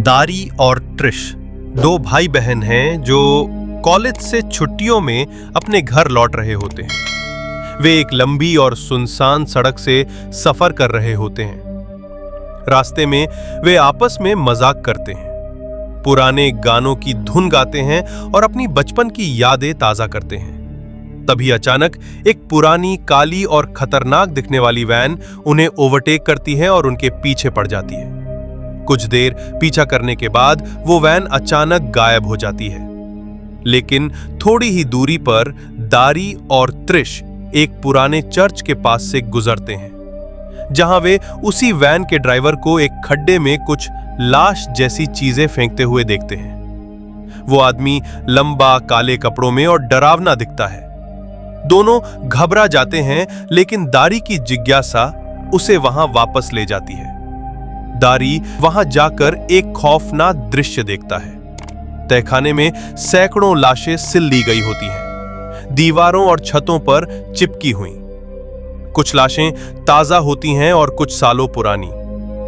दारी और ट्रिश दो भाई बहन हैं जो कॉलेज से छुट्टियों में अपने घर लौट रहे होते हैं। वे एक लंबी और सुनसान सड़क से सफर कर रहे होते हैं। रास्ते में वे आपस में मजाक करते हैं, पुराने गानों की धुन गाते हैं और अपनी बचपन की यादें ताजा करते हैं। तभी अचानक एक पुरानी, काली और खतरनाक दिखने वाली वैन उन्हें ओवरटेक करती है और उनके पीछे पड़ जाती है। कुछ देर पीछा करने के बाद वो वैन अचानक गायब हो जाती है। लेकिन थोड़ी ही दूरी पर दारी और त्रिश एक पुराने चर्च के पास से गुजरते हैं, जहां वे उसी वैन के ड्राइवर को एक खड्डे में कुछ लाश जैसी चीजें फेंकते हुए देखते हैं। वो आदमी लंबा, काले कपड़ों में और डरावना दिखता है। दोनों घबरा जाते हैं, लेकिन दारी की जिज्ञासा उसे वहां वापस ले जाती है। दारी वहां जाकर एक खौफनाक दृश्य देखता है। तहखाने में सैकड़ों लाशें सिल दी गई होती हैं, दीवारों और छतों पर चिपकी हुई। कुछ लाशें ताजा होती हैं और कुछ सालों पुरानी।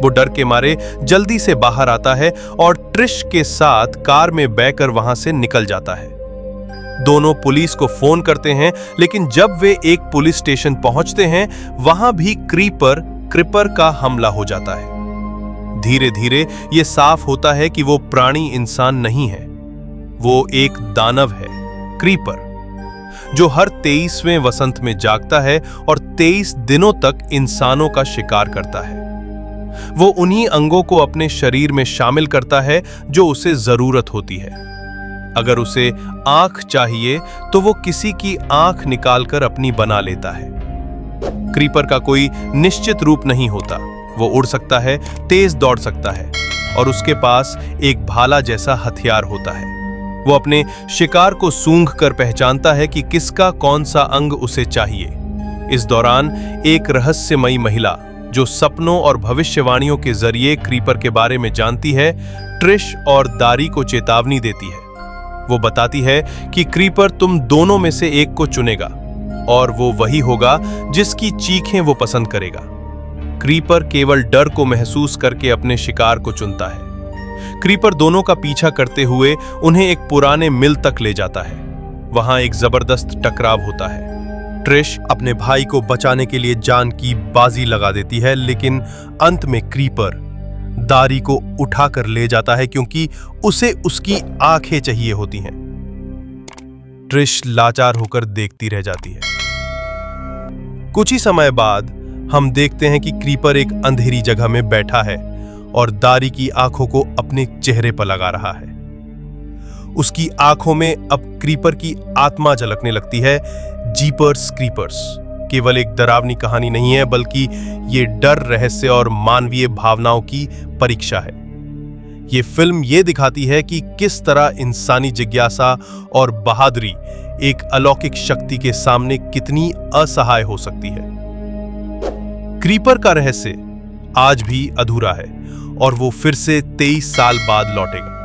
वो डर के मारे जल्दी से बाहर आता है और ट्रिश के साथ कार में बैठकर वहां से निकल जाता है। दोनों पुलिस को फोन करते हैं, लेकिन जब वे एक पुलिस स्टेशन पहुंचते हैं, वहां भी क्रीपर का हमला हो जाता है। धीरे धीरे यह साफ होता है कि वो प्राणी इंसान नहीं है, वो एक दानव है, क्रीपर, जो हर 23वें वसंत में जागता है और 23 दिनों तक इंसानों का शिकार करता है। वो उन्हीं अंगों को अपने शरीर में शामिल करता है जो उसे जरूरत होती है। अगर उसे आंख चाहिए तो वो किसी की आंख निकालकर अपनी बना लेता है। क्रीपर का कोई निश्चित रूप नहीं होता। वो उड़ सकता है, तेज दौड़ सकता है और उसके पास एक भाला जैसा हथियार होता है। वो अपने शिकार को सूंघकर पहचानता है कि किसका कौन सा अंग उसे चाहिए। इस दौरान एक रहस्यमयी महिला, जो सपनों और भविष्यवाणियों के जरिए क्रीपर के बारे में जानती है, ट्रिश और दारी को चेतावनी देती है। वो बताती है कि क्रीपर तुम दोनों में से एक को चुनेगा और वो वही होगा जिसकी चीखें वो पसंद करेगा। क्रीपर केवल डर को महसूस करके अपने शिकार को चुनता है। क्रीपर दोनों का पीछा करते हुए उन्हें एक पुराने मिल तक ले जाता है। वहां एक जबरदस्त टकराव होता है। ट्रिश अपने भाई को बचाने के लिए जान की बाजी लगा देती है, लेकिन अंत में क्रीपर दारी को उठाकर ले जाता है क्योंकि उसे उसकी आंखें चाहिए होती हैं। ट्रिश लाचार होकर देखती रह जाती है। कुछ ही समय बाद हम देखते हैं कि क्रीपर एक अंधेरी जगह में बैठा है और दारी की आंखों को अपने चेहरे पर लगा रहा है। उसकी आंखों में अब क्रीपर की आत्मा झलकने लगती है। जीपर्स क्रीपर्स केवल एक डरावनी कहानी नहीं है, बल्कि ये डर, रहस्य और मानवीय भावनाओं की परीक्षा है। ये फिल्म ये दिखाती है कि किस तरह इंसानी जिज्ञासा और बहादुरी एक अलौकिक शक्ति के सामने कितनी असहाय हो सकती है। क्रीपर का रहस्य आज भी अधूरा है और वो फिर से 23 साल बाद लौटेगा।